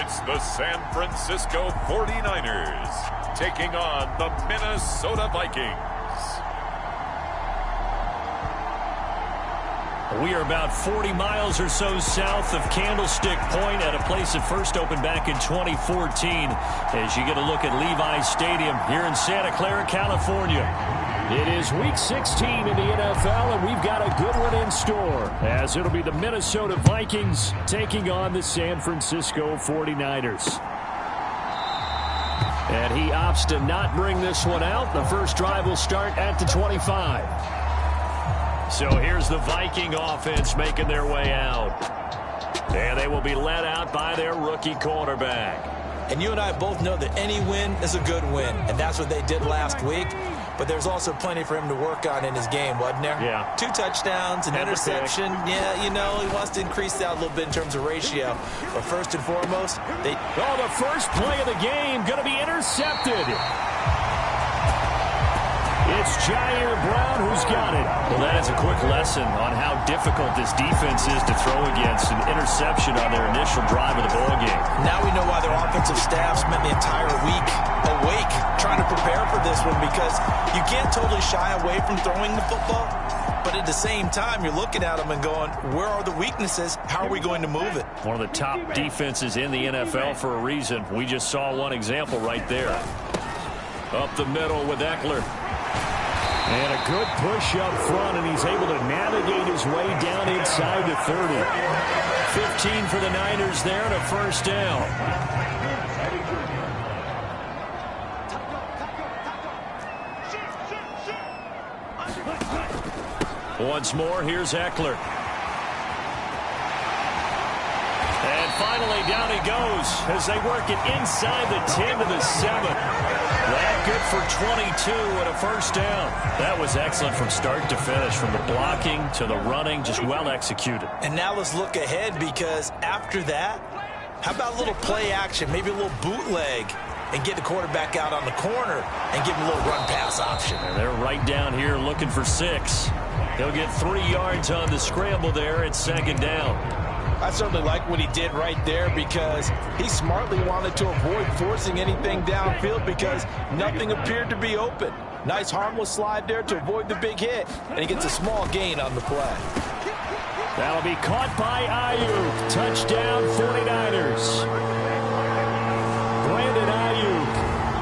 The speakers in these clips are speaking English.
It's the San Francisco 49ers taking on the Minnesota Vikings. We are about 40 miles or so south of Candlestick Point at a place that first opened back in 2014 as you get a look at Levi's Stadium here in Santa Clara, California. It is Week 16 in the NFL, and we've got a good one in store as it'll be the Minnesota Vikings taking on the San Francisco 49ers. And he opts to not bring this one out. The first drive will start at the 25. So here's the Viking offense making their way out. And they will be led out by their rookie quarterback. And you and I both know that any win is a good win, and that's what they did last week. But there's also plenty for him to work on in his game, wasn't there? Yeah. 2 touchdowns, an interception. Yeah, you know, he wants to increase that a little bit in terms of ratio. But first and foremost, the first play of the game going to be intercepted. It's Jair Brown who's got it. Well, that is a quick lesson on how difficult this defense is to throw against. An interception on their initial drive of the ballgame. Now we know why their offensive staff spent the entire week awake trying to prepare for this one, because you can't totally shy away from throwing the football. But at the same time, you're looking at them and going, where are the weaknesses? How are we going to move it? One of the top defenses in the NFL for a reason. We just saw one example right there. Up the middle with Eckler. And a good push up front, and he's able to navigate his way down inside the 30. 15 for the Niners there, and a first down. Once more, here's Eckler. And finally, down he goes as they work it inside the 10 to the 7. That good for 22 and a first down. That was excellent from start to finish, from the blocking to the running, just well executed. And now let's look ahead, because after that, how about a little play action, maybe a little bootleg, and get the quarterback out on the corner and give him a little run pass option. And they're right down here looking for 6. He'll get 3 yards on the scramble there at second down. I certainly like what he did right there, because he smartly wanted to avoid forcing anything downfield because nothing appeared to be open. Nice harmless slide there to avoid the big hit, and he gets a small gain on the play. That'll be caught by Ayuk. Touchdown 49ers. Brandon Ayuk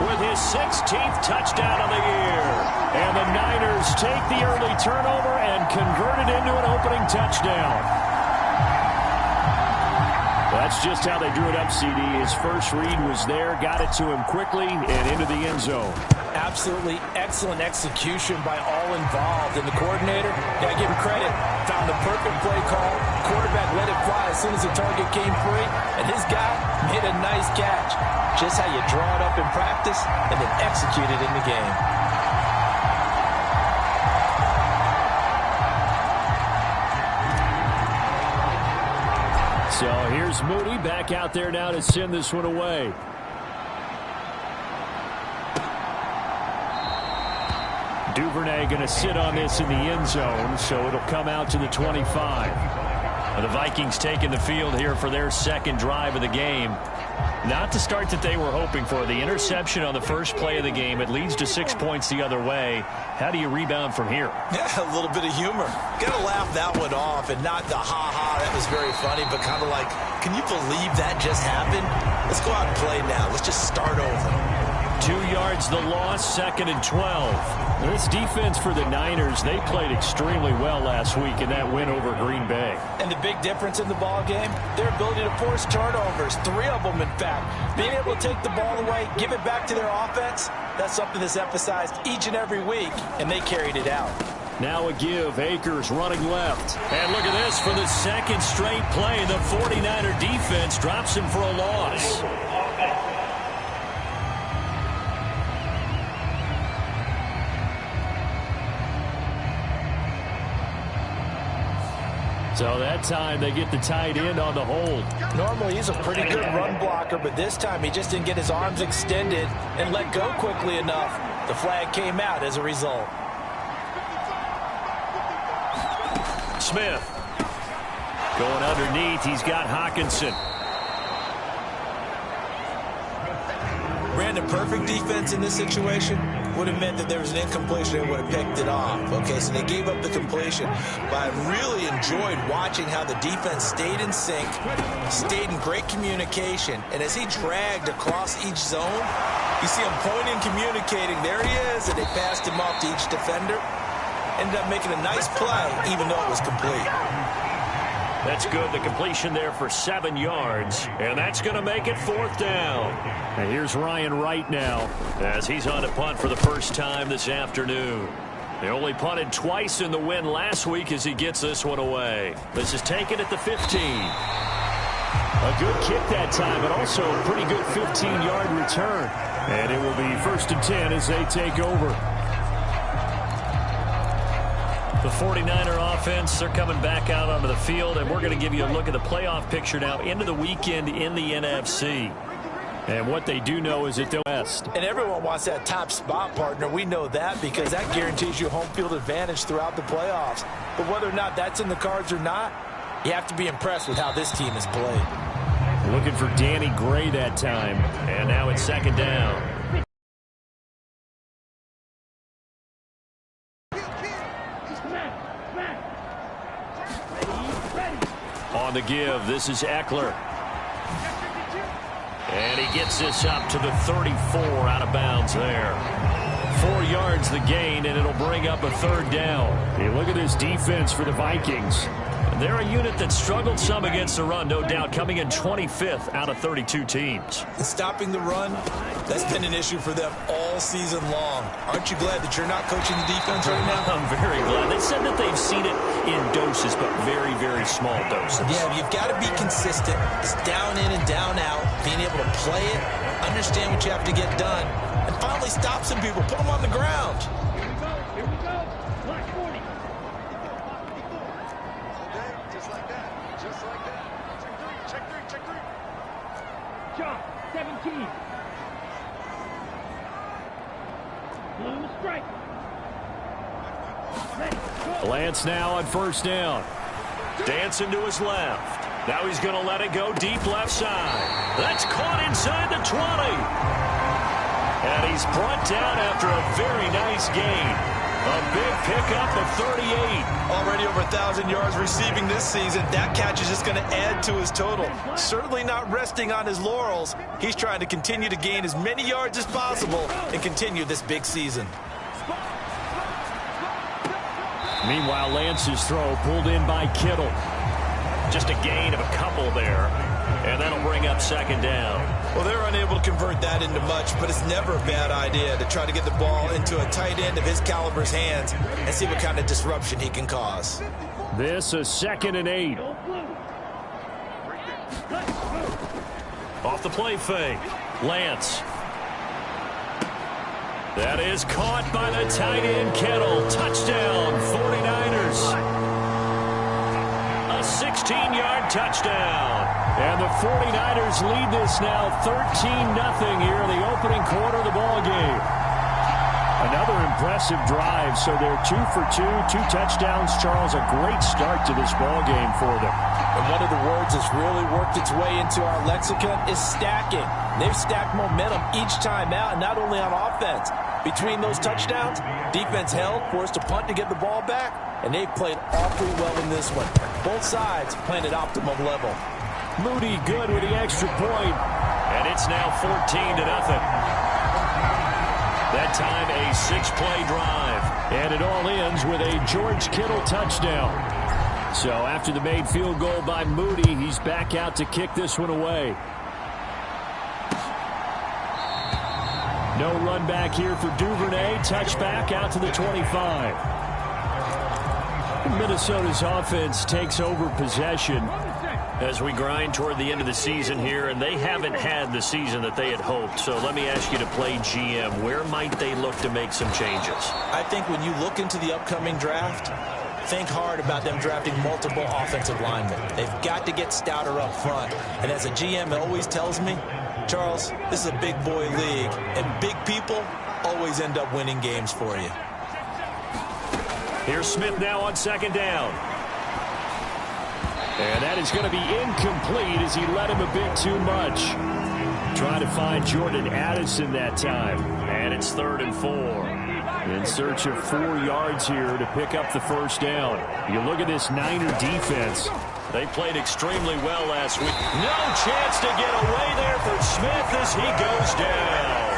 with his 16th touchdown of the year. And the Niners take the early turnover and convert it into an opening touchdown. That's just how they drew it up, CD. His first read was there, got it to him quickly, and into the end zone. Absolutely excellent execution by all involved. And the coordinator, gotta give him credit, found the perfect play call. Quarterback let it fly as soon as the target came free, and his guy made a nice catch. Just how you draw it up in practice and then execute it in the game. So here's Moody back out there now to send this one away. Duvernay going to sit on this in the end zone, so it'll come out to the 25. The Vikings taking the field here for their second drive of the game. Not the start that they were hoping for. The interception on the first play of the game. It leads to 6 points the other way. How do you rebound from here? Yeah, a little bit of humor. Got to laugh that one off, and not the ha-ha, that was very funny, but kind of like, can you believe that just happened? Let's go out and play now. Let's just start over. 2 yards the loss, 2nd and 12. This defense for the Niners, they played extremely well last week in that win over Green Bay. And the big difference in the ball game, their ability to force turnovers, 3 of them in fact. Being able to take the ball away, give it back to their offense, that's something that's emphasized each and every week, and they carried it out. Now a give, Akers running left. And look at this, for the second straight play, the 49er defense drops him for a loss. So that time they get the tight end on the hold. Normally he's a pretty good run blocker, but this time he just didn't get his arms extended and let go quickly enough. The flag came out as a result. Smith going underneath. He's got Hawkinson. ran the perfect defense in this situation, would have meant that there was an incompletion and would have picked it off. Okay, so they gave up the completion. But I really enjoyed watching how the defense stayed in sync, stayed in great communication. And as he dragged across each zone, you see him pointing, communicating. There he is, and they passed him off to each defender. Ended up making a nice play, even though it was complete. That's good. The completion there for 7 yards. And that's going to make it 4th down. And here's Ryan Wright now as he's on to punt for the first time this afternoon. They only punted twice in the win last week as he gets this one away. This is taken at the 15. A good kick that time, but also a pretty good 15-yard return. And it will be 1st and 10 as they take over. The 49er offense, they're coming back out onto the field, and we're going to give you a look at the playoff picture now into the weekend in the NFC. And what they do know is that they'll West. And everyone wants that top spot, partner. We know that because that guarantees you home field advantage throughout the playoffs. But whether or not that's in the cards or not, you have to be impressed with how this team has played. Looking for Danny Gray that time. And now it's 2nd down. On the give, this is Eckler. And he gets this up to the 34 out of bounds there. 4 yards the gain, and it'll bring up a 3rd down. Hey, look at this defense for the Vikings. They're a unit that struggled some against the run, no doubt, coming in 25th out of 32 teams. And stopping the run, that's been an issue for them all season long. Aren't you glad that you're not coaching the defense right now? I'm very glad. They said that they've seen it in doses, but very, very small doses. Yeah, you've got to be consistent. It's down in and down out, being able to play it, understand what you have to get done, and finally stop some people, put them on the ground. Here we go. Black 40. Just like that. Check three. John, 17. Blue strike. Lance now on 1st down. Dancing to his left. Now he's going to let it go deep left side. That's caught inside the 20. And he's brought down after a very nice gain. A big pickup of 38. Already over 1,000 yards receiving this season. That catch is just going to add to his total. Certainly not resting on his laurels. He's trying to continue to gain as many yards as possible and continue this big season. Meanwhile, Lance's throw pulled in by Kittle. Just a gain of a couple there. And that'll bring up 2nd down. Well, they're unable to convert that into much, but it's never a bad idea to try to get the ball into a tight end of his caliber's hands and see what kind of disruption he can cause. This is 2nd and 8. Off the play fake. Lance. That is caught by the tight end Kittle. Touchdown, 49ers. A 16-yard touchdown. And the 49ers lead this now 13-0 here in the opening quarter of the ball game. Another impressive drive, so they're 2 for 2, 2 touchdowns. Charles, a great start to this ball game for them. And one of the words that's really worked its way into our lexicon is stacking. They've stacked momentum each time out, and not only on offense. Between those touchdowns, defense held, forced a punt to get the ball back, and they've played awfully well in this one. Both sides playing at optimum level. Moody good with the extra point. And it's now 14-0. That time a 6-play drive. And it all ends with a George Kittle touchdown. So after the made field goal by Moody, he's back out to kick this one away. No run back here for Duvernay. Touchback out to the 25. Minnesota's offense takes over possession as we grind toward the end of the season here, and they haven't had the season that they had hoped. So let me ask you to play GM. Where might they look to make some changes? I think when you look into the upcoming draft, think hard about them drafting multiple offensive linemen. They've got to get stouter up front. And as a GM, it always tells me, Charles, this is a big boy league, and big people always end up winning games for you. Here's Smith now on 2nd down. And that is going to be incomplete as he led him a bit too much. try to find Jordan Addison that time. And it's 3rd and 4. In search of 4 yards here to pick up the first down. You look at this Niner defense. They played extremely well last week. No chance to get away there for Smith as he goes down.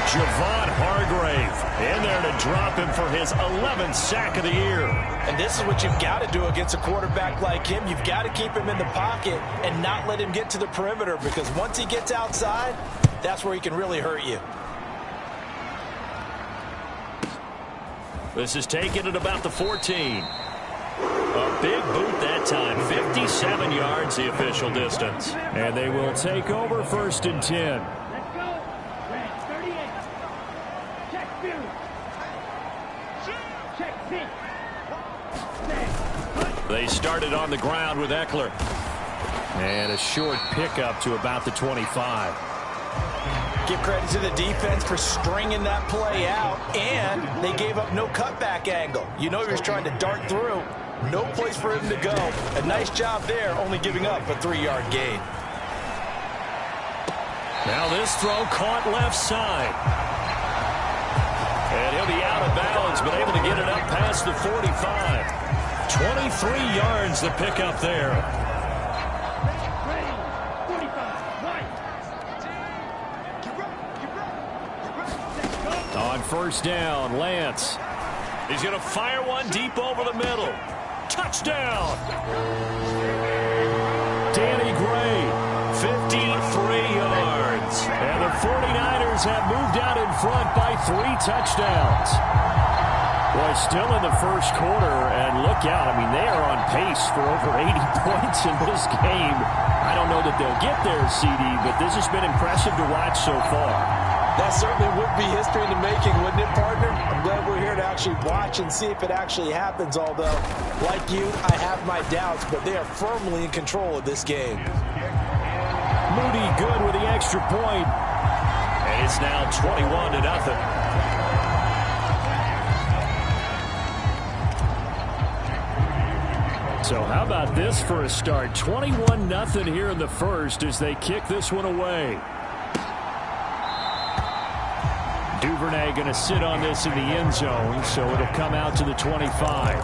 Javon Hargrave in there to drop him for his 11th sack of the year. And this is what you've got to do against a quarterback like him. You've got to keep him in the pocket and not let him get to the perimeter, because once he gets outside, that's where he can really hurt you. This is taken at about the 14. A big boot that time. 57 yards the official distance. And they will take over 1st and 10. Let's go. Red 38. Check field. Check pitch. They started on the ground with Eckler. And a short pickup to about the 25. Give credit to the defense for stringing that play out, and they gave up no cutback angle. You know he was trying to dart through. No place for him to go. A nice job there, only giving up a 3-yard gain. Now this throw caught left side. And he'll be out of bounds, but able to get it up past the 45. 23 yards the pickup there. On 1st down, Lance. He's going to fire one deep over the middle. Touchdown! Danny Gray, 53 yards. And the 49ers have moved out in front by 3 touchdowns. Boy, still in the first quarter, and look out. I mean, they are on pace for over 80 points in this game. I don't know that they'll get there, CD, but this has been impressive to watch so far. That certainly would be history in the making, wouldn't it, partner? I'm glad we're here to actually watch and see if it actually happens, although, like you, I have my doubts, but they are firmly in control of this game. Moody good with the extra point. And it's now 21-0. So how about this for a start? 21-0 here in the first as they kick this one away. Duvernay going to sit on this in the end zone, so it'll come out to the 25.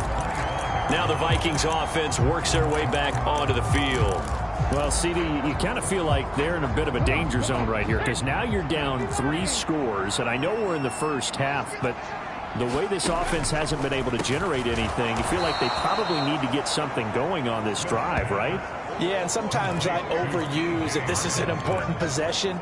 Now the Vikings offense works their way back onto the field. Well, CD, you kind of feel like they're in a bit of a danger zone right here, because now you're down 3 scores, and I know we're in the first half, but the way this offense hasn't been able to generate anything, you feel like they probably need to get something going on this drive, right? Yeah, and sometimes I overuse if this is an important possession.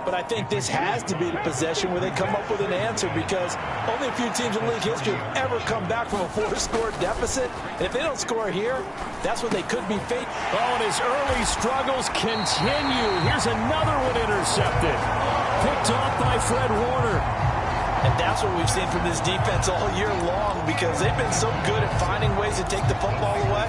But I think this has to be the possession where they come up with an answer, because only a few teams in league history have ever come back from a 4-score deficit. And if they don't score here, that's when they could be fake. Oh, and his early struggles continue. Here's another one intercepted. Picked off by Fred Warner. And that's what we've seen from this defense all year long, because they've been so good at finding ways to take the football away.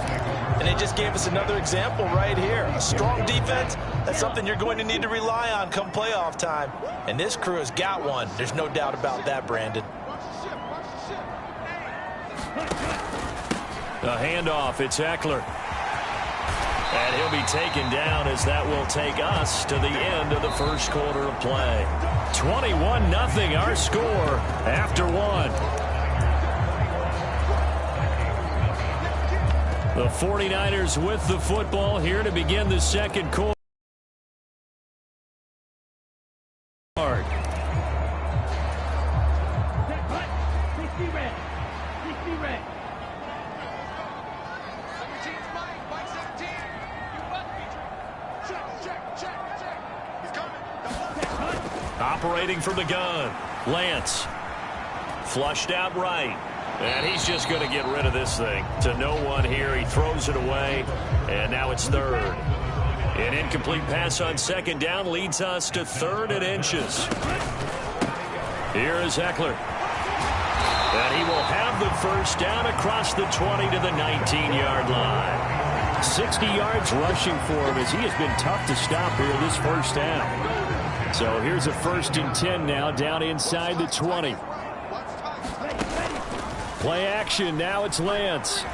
And they just gave us another example right here. A strong defense, that's something you're going to need to rely on come playoff time. And this crew has got one. There's no doubt about that, Brandon. The handoff, it's Eckler. And he'll be taken down as that will take us to the end of the first quarter of play. 21-0 our score after 1. The 49ers with the football here to begin the second quarter. Operating from the gun, Lance. Flushed out right. And he's just going to get rid of this thing. To no one here. He throws it away. And now it's 3rd. An incomplete pass on 2nd down leads us to 3rd and inches. Here is Eckler. And he will have the first down across the 20 to the 19-yard line. 60 yards rushing for him as he has been tough to stop here this first down. So here's a 1st and 10 now down inside the 20. Play action. Now it's Lance.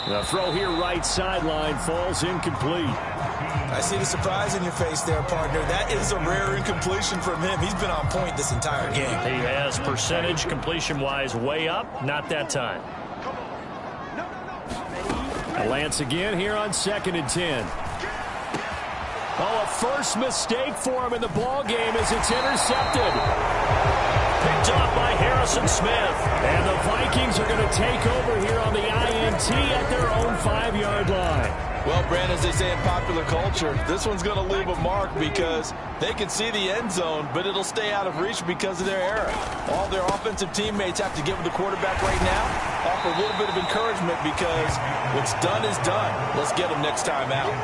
The throw here right sideline falls incomplete. I see the surprise in your face there, partner. That is a rare incompletion from him. He's been on point this entire game. He has percentage completion-wise way up. Not that time. Lance again here on 2nd and 10. Oh, a first mistake for him in the ball game as it's intercepted. Picked off by Harrison Smith. And the Vikings are going to take over here on the INT at their own 5-yard line. Well, Brandon, as they say in popular culture, this one's going to leave a mark because they can see the end zone, but it'll stay out of reach because of their error. All their offensive teammates have to give the quarterback right now, offer a little bit of encouragement because what's done is done. Let's get them next time out.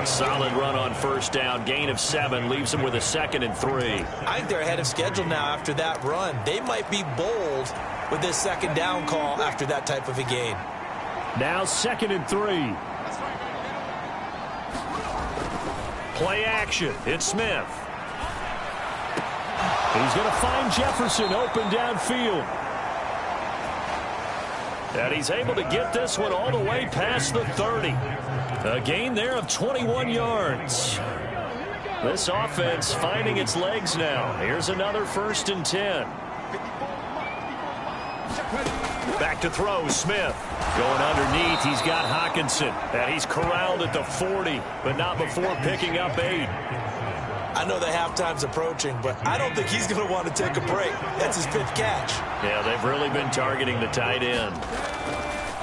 A solid run on first down. Gain of 7 leaves them with a 2nd and 3. I think they're ahead of schedule now after that run. They might be bold with this 2nd down call after that type of a gain. Now 2nd and 3. Play action. It's Smith. He's going to find Jefferson open downfield. And he's able to get this one all the way past the 30. A gain there of 21 yards. This offense finding its legs now. Here's another 1st and 10. Back to throw, Smith. Going underneath, he's got Hockenson. And he's corralled at the 40, but not before picking up 8. I know the halftime's approaching, but I don't think he's going to want to take a break. That's his 5th catch. Yeah, they've really been targeting the tight end.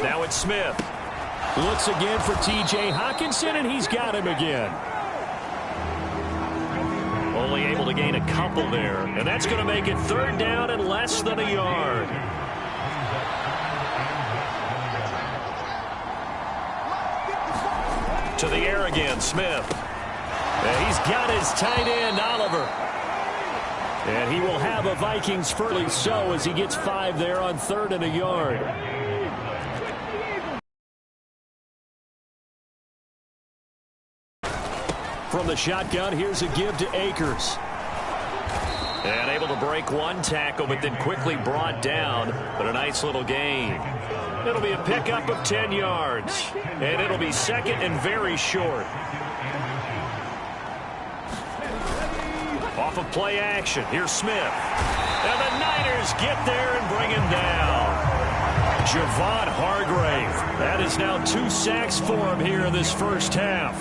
Now it's Smith. Looks again for T.J. Hockenson, and he's got him again. Only able to gain a couple there, and that's going to make it 3rd down and less than a yard. To the air again, Smith. And he's got his tight end, Oliver. And he will have a Vikings first, so as he gets 5 there on 3rd and a yard. From the shotgun, here's a give to Akers. And able to break one tackle, but then quickly brought down. But a nice little gain. It'll be a pickup of 10 yards. And it'll be 2nd and very short. Off of play action. Here's Smith. And the Niners get there and bring him down. Javon Hargrave. That is now 2 sacks for him here in this first half.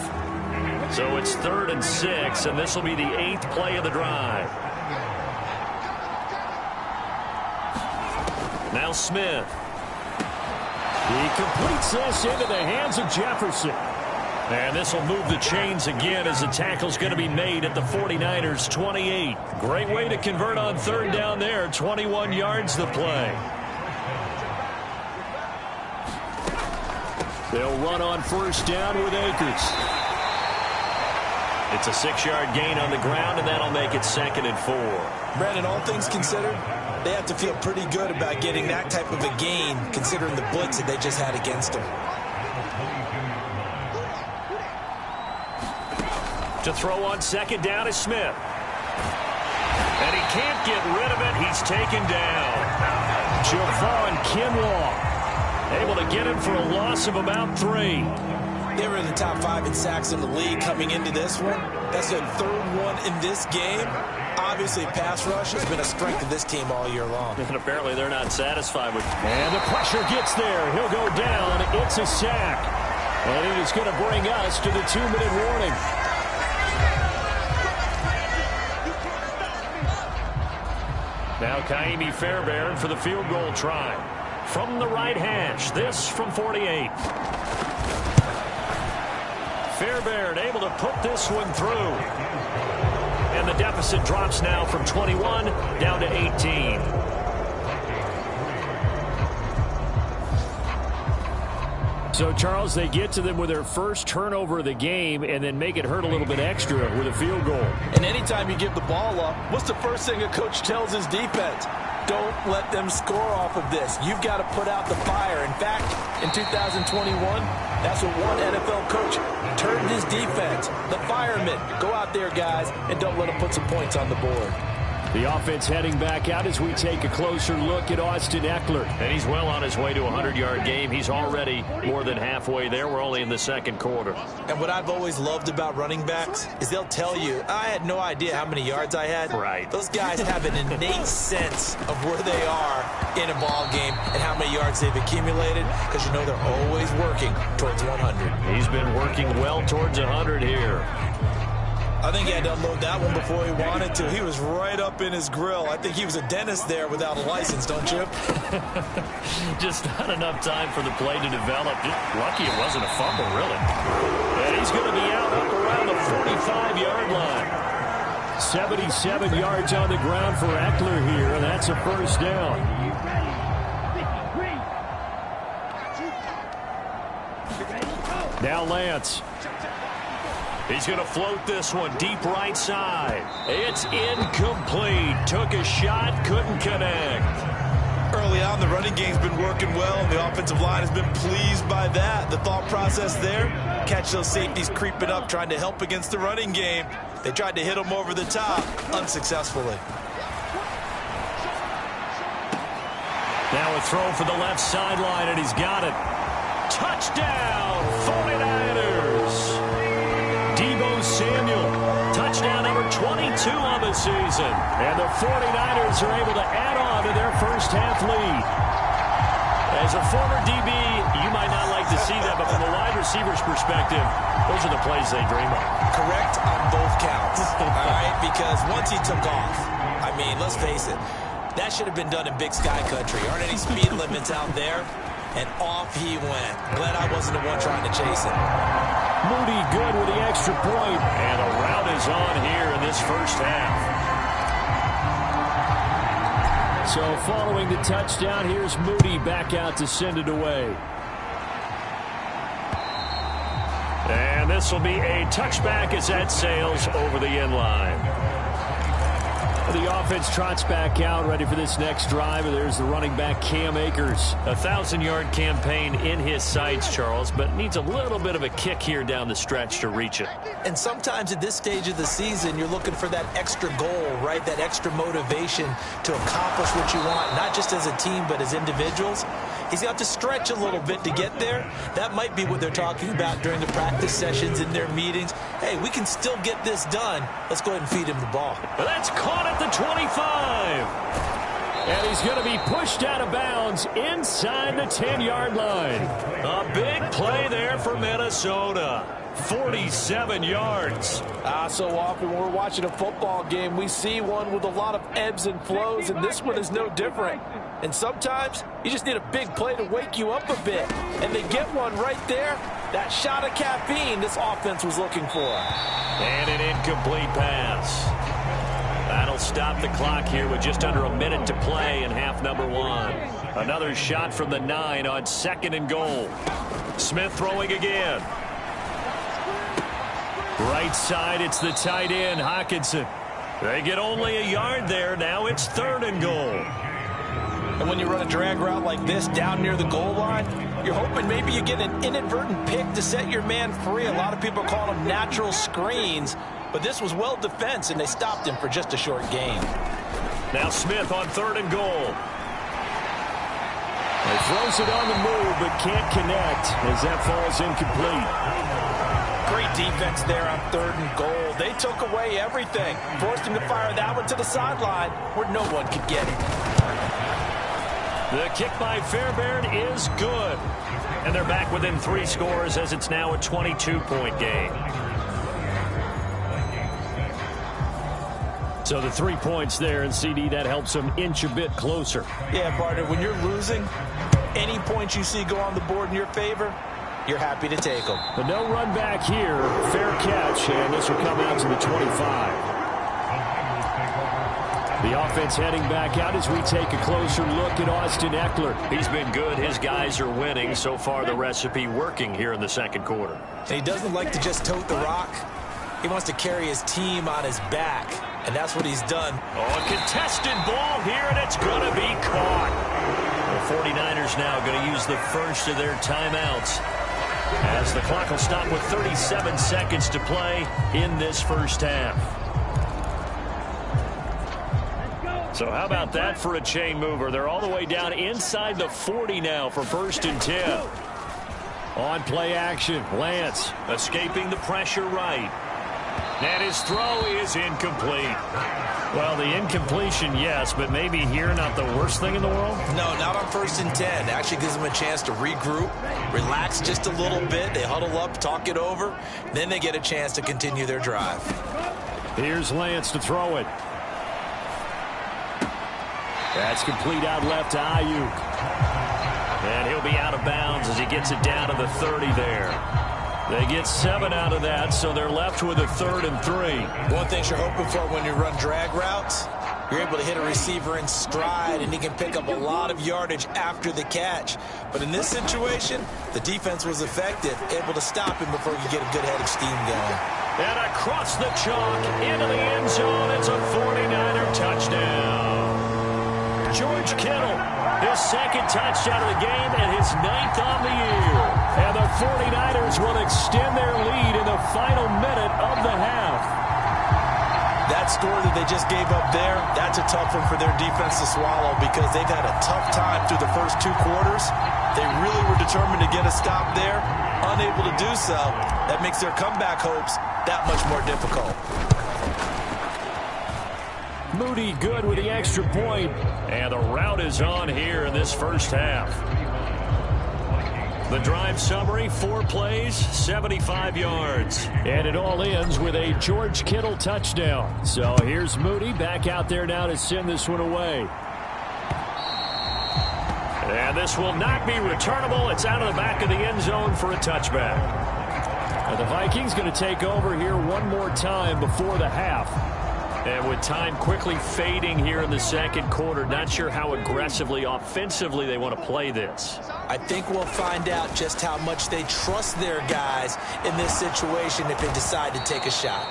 So it's 3rd and 6, and this will be the 8th play of the drive. Now Smith. He completes this into the hands of Jefferson. And this will move the chains again as the tackle's going to be made at the 49ers 28. Great way to convert on 3rd down there. 21 yards the play. They'll run on 1st down with Akers. It's a 6-yard gain on the ground, and that'll make it 2nd and 4. Brandon, all things considered, they have to feel pretty good about getting that type of a gain, considering the blitz that they just had against them. To throw on 2nd down is Smith. And he can't get rid of it. He's taken down. Javon Kinlaw able to get him for a loss of about 3. They were in the top 5 in sacks in the league coming into this one. That's their 3rd one in this game. Obviously, pass rush has been a strength of this team all year long. And apparently they're not satisfied with it. And the pressure gets there. He'll go down. It's a sack. And it is going to bring us to the 2-minute warning. Now Kaimi Fairbairn for the field goal try. From the right hash, this from 48. Fairbairn able to put this one through. And the deficit drops now from 21 down to 18. So, Charles, they get to them with their first turnover of the game and then make it hurt a little bit extra with a field goal. And anytime you give the ball up, what's the first thing a coach tells his defense? Don't let them score off of this. You've got to put out the fire. In fact, in 2021, that's what one NFL coach turned his defense. The firemen. Go out there, guys, and don't let them put some points on the board. The offense heading back out as we take a closer look at Austin Eckler. And he's well on his way to a 100-yard game. He's already more than halfway there. We're only in the second quarter. And what I've always loved about running backs is they'll tell you, I had no idea how many yards I had. Right. Those guys have an innate sense of where they are in a ball game and how many yards they've accumulated, because you know they're always working towards 100. He's been working well towards 100 here. I think he had to unload that one before he wanted to. He was right up in his grill. I think he was a dentist there without a license, don't you? Just not enough time for the play to develop. Just lucky it wasn't a fumble, really. And he's going to be out up around the 45-yard line. 77 yards on the ground for Eckler here, and that's a first down. Now Lance. He's going to float this one deep right side. It's incomplete. Took a shot, couldn't connect. Early on, the running game's been working well, and the offensive line has been pleased by that. The thought process there, catch those safeties creeping up, trying to help against the running game. They tried to hit them over the top, unsuccessfully. Now a throw for the left sideline, and he's got it. Touchdown, 49ers. Samuel, touchdown number 22 on the season. And the 49ers are able to add on to their first half lead. As a former DB, you might not like to see that, but from a wide receiver's perspective, those are the plays they dream of. Correct on both counts, all right? Because once he took off, I mean, let's face it, that should have been done in Big Sky Country. Aren't any speed limits out there? And off he went. Glad I wasn't the one trying to chase him. Moody good with the extra point. And a rout is on here in this first half. So following the touchdown, here's Moody back out to send it away. And this will be a touchback as that sails over the end line. The offense trots back out, ready for this next drive. And there's the running back, Cam Akers. A 1,000-yard campaign in his sights, Charles, but needs a little bit of a kick here down the stretch to reach it. And sometimes at this stage of the season, you're looking for that extra goal, right? That extra motivation to accomplish what you want, not just as a team, but as individuals. He's got to stretch a little bit to get there. That might be what they're talking about during the practice sessions in their meetings. Hey, we can still get this done. Let's go ahead and feed him the ball. But that's caught at the 25. And he's going to be pushed out of bounds inside the 10-yard line. A big play there for Minnesota. 47 yards. So often when we're watching a football game, we see one with a lot of ebbs and flows, and this one is no different. And sometimes you just need a big play to wake you up a bit. And they get one right there. That shot of caffeine this offense was looking for. And an incomplete pass. That'll stop the clock here with just under a minute to play in half number one. Another shot from the 9 on 2nd and goal. Smith throwing again. Right side, it's the tight end, Hockenson. They get only a yard there. Now it's 3rd and goal. And when you run a drag route like this down near the goal line, you're hoping maybe you get an inadvertent pick to set your man free. A lot of people call them natural screens, but this was well defense, and they stopped him for just a short gain. Now Smith on 3rd and goal. He throws it on the move, but can't connect as that falls incomplete. Great defense there on 3rd and goal. They took away everything. Forced him to fire that one to the sideline where no one could get it. The kick by Fairbairn is good. And they're back within 3 scores as it's now a 22-point game. So the 3 points there, and CD, that helps them inch a bit closer. Yeah, partner, when you're losing, any points you see go on the board in your favor, you're happy to take them. But no run back here. Fair catch, and this will come out to the 25. The offense heading back out as we take a closer look at Austin Eckler. He's been good. His guys are winning. So far, the recipe working here in the second quarter. And he doesn't like to just tote the rock. He wants to carry his team on his back, and that's what he's done. Oh, a contested ball here, and it's going to be caught. The 49ers now going to use the first of their timeouts, as the clock will stop with 37 seconds to play in this first half. So how about that for a chain mover? They're all the way down inside the 40 now for 1st and 10. On play action, Lance escaping the pressure right. And his throw is incomplete. Well, the incompletion, yes, but maybe here not the worst thing in the world? No, not on 1st and 10. It actually gives them a chance to regroup, relax just a little bit. They huddle up, talk it over. Then they get a chance to continue their drive. Here's Lance to throw it. That's complete out left to Ayuk. And he'll be out of bounds as he gets it down to the 30 there. They get 7 out of that, so they're left with a 3rd and 3. One thing you're hoping for when you run drag routes, you're able to hit a receiver in stride, and he can pick up a lot of yardage after the catch. But in this situation, the defense was effective, able to stop him before you get a good head of steam going. And across the chalk into the end zone, it's a 49er touchdown. George Kittle, his 2nd touchdown of the game and his 9th on the year. And the 49ers will extend their lead in the final minute of the half. That score that they just gave up there, that's a tough one for their defense to swallow because they've had a tough time through the first 2 quarters. They really were determined to get a stop there, unable to do so. That makes their comeback hopes that much more difficult. Moody good with the extra point. And the route is on here in this first half. The drive summary, 4 plays, 75 yards. And it all ends with a George Kittle touchdown. So here's Moody back out there now to send this one away. And this will not be returnable. It's out of the back of the end zone for a touchback. And the Vikings going to take over here one more time before the half. And with time quickly fading here in the 2nd quarter, not sure how aggressively, offensively they want to play this. I think we'll find out just how much they trust their guys in this situation if they decide to take a shot.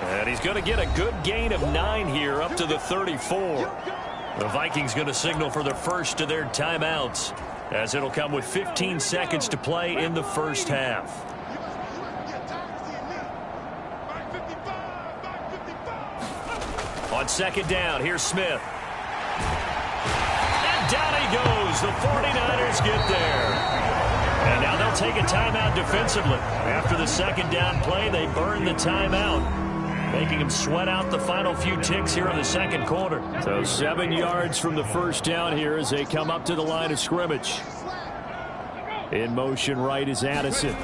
And he's going to get a good gain of 9 here up to the 34. The Vikings going to signal for the first of their timeouts as it'll come with 15 seconds to play in the first half. On 2nd down, here's Smith. And down he goes. The 49ers get there. And now they'll take a timeout defensively. After the 2nd down play, they burn the timeout, making them sweat out the final few ticks here in the 2nd quarter. So 7 yards from the first down here as they come up to the line of scrimmage. In motion right is Addison.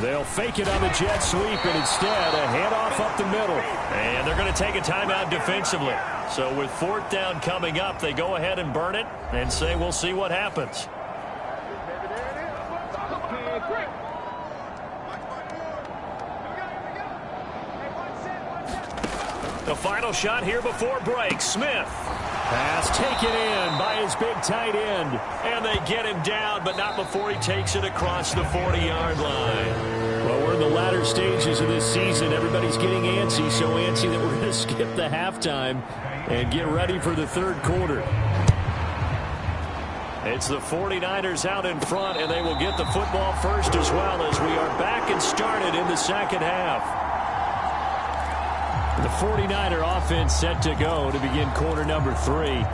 They'll fake it on the jet sweep, and instead a handoff up the middle. And they're going to take a timeout defensively. So with 4th down coming up, they go ahead and burn it and say we'll see what happens. The final shot here before break. Smith. Pass taken in by his big tight end. And they get him down, but not before he takes it across the 40-yard line. Well, we're in the latter stages of this season. Everybody's getting antsy, so antsy that we're going to skip the halftime and get ready for the 3rd quarter. It's the 49ers out in front, and they will get the football first as well as we are back and started in the 2nd half. The 49er offense set to go to begin quarter number 3.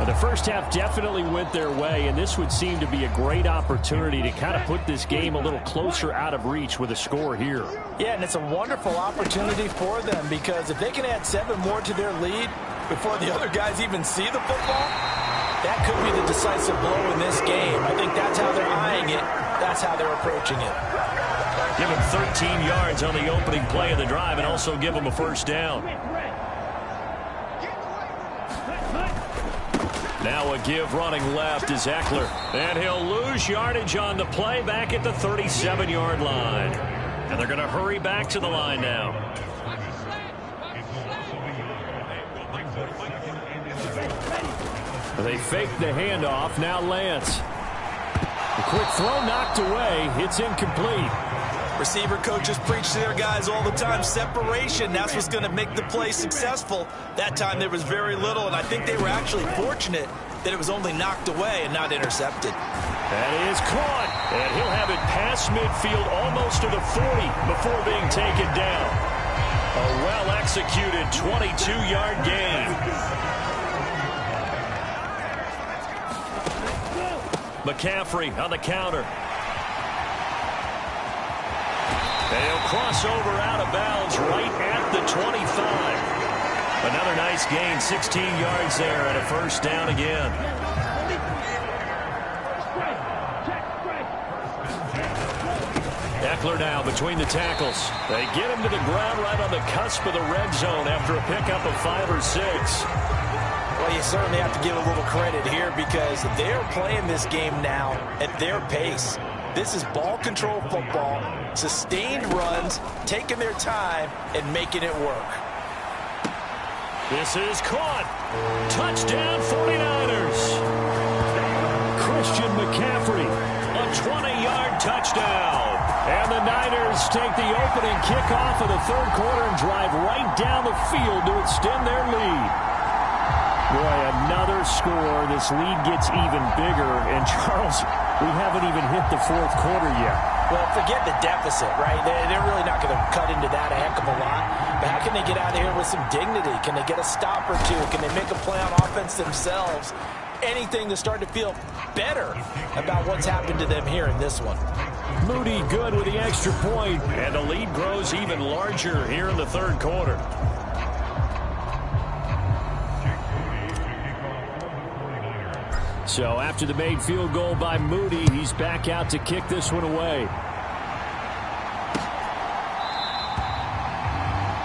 The first half definitely went their way, and this would seem to be a great opportunity to kind of put this game a little closer out of reach with a score here. Yeah, and it's a wonderful opportunity for them because if they can add 7 more to their lead before the other guys even see the football, that could be the decisive blow in this game. I think that's how they're eyeing it. That's how they're approaching it. Give him 13 yards on the opening play of the drive and also give him a first down. Now a give running left is Eckler. And he'll lose yardage on the play back at the 37-yard line. And they're going to hurry back to the line now. They fake the handoff. Now Lance. The quick throw knocked away. It's incomplete. Receiver coaches preach to their guys all the time. Separation, that's what's going to make the play successful. That time there was very little, and I think they were actually fortunate that it was only knocked away and not intercepted. That is caught, and he'll have it past midfield almost to the 40 before being taken down. A well-executed 22-yard gain. McCaffrey on the counter. They'll cross over out of bounds right at the 25. Another nice gain, 16 yards there and a first down again. Eckler now between the tackles. They get him to the ground right on the cusp of the red zone after a pickup of 5 or 6. Well, you certainly have to give a little credit here because they're playing this game now at their pace. This is ball control football, sustained runs, taking their time and making it work. This is caught. Touchdown 49ers. Christian McCaffrey, a 20-yard touchdown. And the Niners take the opening kickoff of the third quarter and drive right down the field to extend their lead. Boy, another score. This lead gets even bigger. And, Charles, we haven't even hit the fourth quarter yet. Well, forget the deficit, right? They're really not going to cut into that a heck of a lot. But how can they get out of here with some dignity? Can they get a stop or two? Can they make a play on offense themselves? Anything to start to feel better about what's happened to them here in this one. Moody good with the extra point. And the lead grows even larger here in the third quarter. So after the made field goal by Moody, he's back out to kick this one away.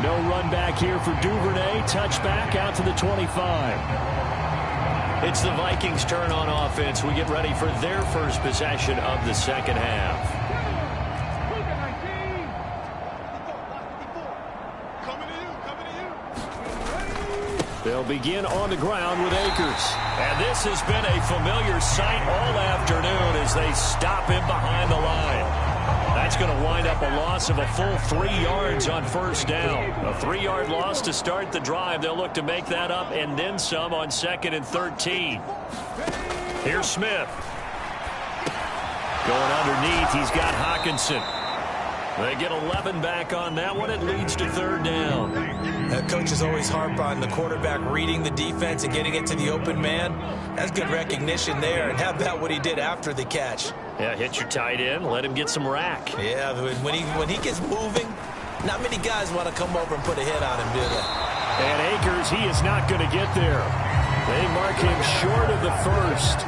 No run back here for Duvernay. Touchback out to the 25. It's the Vikings' turn on offense. We get ready for their first possession of the second half. They'll begin on the ground with Akers. And this has been a familiar sight all afternoon as they stop him behind the line. That's going to wind up a loss of a full 3 yards on first down. A 3-yard loss to start the drive. They'll look to make that up and then some on 2nd and 13. Here's Smith. Going underneath, he's got Hawkinson. They get 11 back on that one. It leads to third down. Coaches always harp on the quarterback reading the defense and getting it to the open man. That's good recognition there. And how about what he did after the catch? Yeah, hit your tight end. Let him get some rack. Yeah, when he gets moving, not many guys want to come over and put a hit on him, do they? And Akers, he is not going to get there. They mark him short of the first.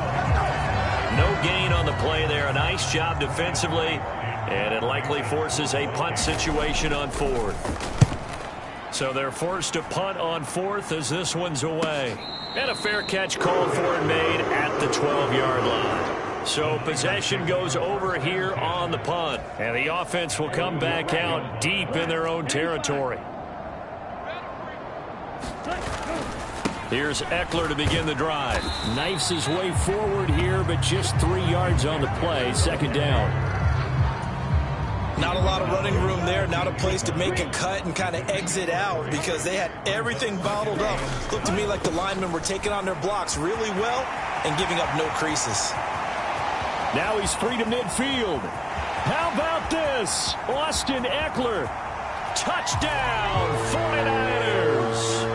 No gain on the play there. A nice job defensively. And it likely forces a punt situation on 4th. So they're forced to punt on 4th as this one's away. And a fair catch called for and made at the 12-yard line. So possession goes over here on the punt. And the offense will come back out deep in their own territory. Here's Eckler to begin the drive. Knifes his way forward here, but just 3 yards on the play. Second down. Not a lot of running room there, not a place to make a cut and kind of exit out because they had everything bottled up. Looked to me like the linemen were taking on their blocks really well and giving up no creases. Now he's free to midfield. How about this? Austin Eckler. Touchdown, 49ers.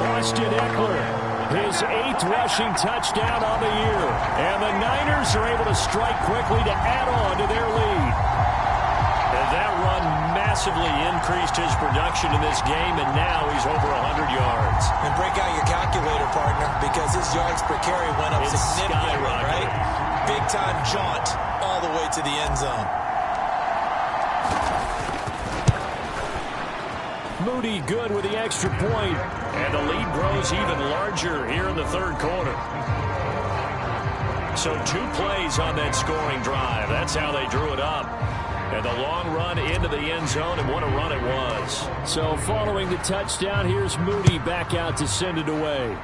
Austin Eckler. His 8th rushing touchdown on the year. And the Niners are able to strike quickly to add on to their lead. And that run massively increased his production in this game, and now he's over 100 yards. And break out your calculator, partner, because his yards per carry went up significantly, right? Big-time jaunt all the way to the end zone. Moody good with the extra point. And the lead grows even larger here in the third quarter. So 2 plays on that scoring drive. That's how they drew it up. And the long run into the end zone, and what a run it was. So following the touchdown, here's Moody back out to send it away.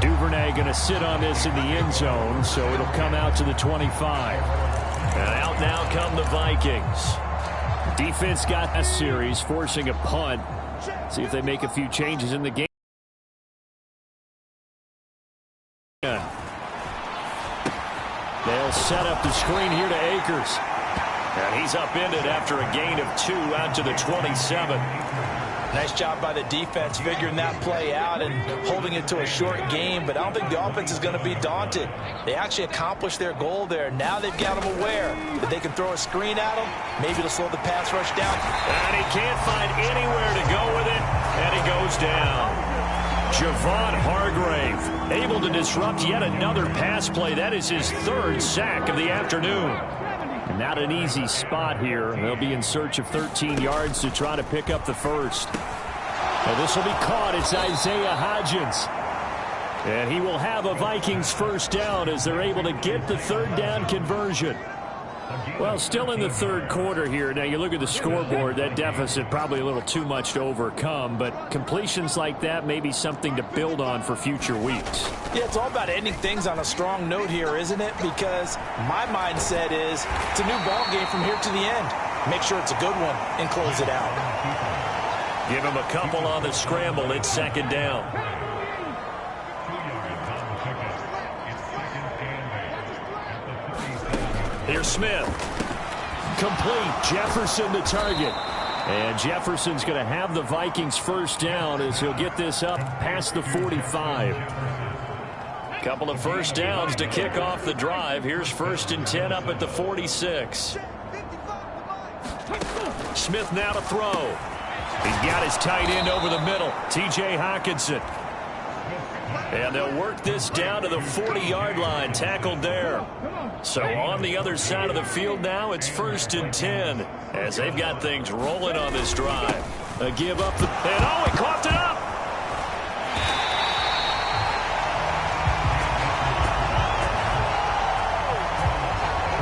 Duvernay going to sit on this in the end zone, so it'll come out to the 25. And out now come the Vikings. Defense got that series, forcing a punt. See if they make a few changes in the game. They'll set up the screen here to Akers. And he's upended after a gain of 2 out to the 27. Nice job by the defense figuring that play out and holding it to a short game, but I don't think the offense is going to be daunted. They actually accomplished their goal there. Now they've got them aware that they can throw a screen at them. Maybe it'll slow the pass rush down. And he can't find anywhere to go with it, and he goes down. Javon Hargrave able to disrupt yet another pass play. That is his 3rd sack of the afternoon. Not an easy spot here. They'll be in search of 13 yards to try to pick up the first. Well, this will be caught. It's Isaiah Hodgins. And he will have a Vikings first down as they're able to get the 3rd down conversion. Well, still in the 3rd quarter here. Now, you look at the scoreboard, that deficit probably a little too much to overcome, but completions like that may be something to build on for future weeks. Yeah, it's all about ending things on a strong note here, isn't it? Because my mindset is it's a new ball game from here to the end. Make sure it's a good one and close it out. Give him a couple on the scramble. It's 2nd down. Here's Smith. Complete. Jefferson the target. And Jefferson's going to have the Vikings first down as he'll get this up past the 45. Couple of first downs to kick off the drive. Here's 1st and 10 up at the 46. Smith now to throw. He's got his tight end over the middle, T.J. Hockenson. And they'll work this down to the 40-yard line, tackled there. So on the other side of the field now, it's 1st and 10 as they've got things rolling on this drive. A give up, and oh, he coughed it up.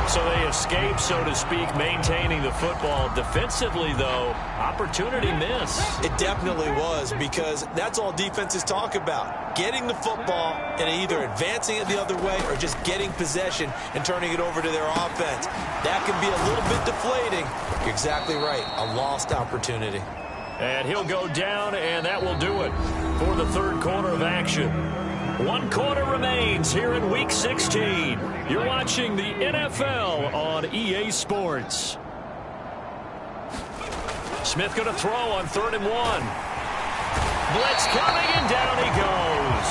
So they escape, so to speak, maintaining the football. Defensively, though, opportunity miss. It definitely was, because that's all defenses talk about. Getting the football and either advancing it the other way or just getting possession and turning it over to their offense. That can be a little bit deflating. You're exactly right. A lost opportunity. And he'll go down, and that will do it for the 3rd quarter of action. 1 quarter remains here in Week 16. You're watching the NFL on EA Sports. Smith going to throw on 3rd and 1. Blitz coming, and down he goes.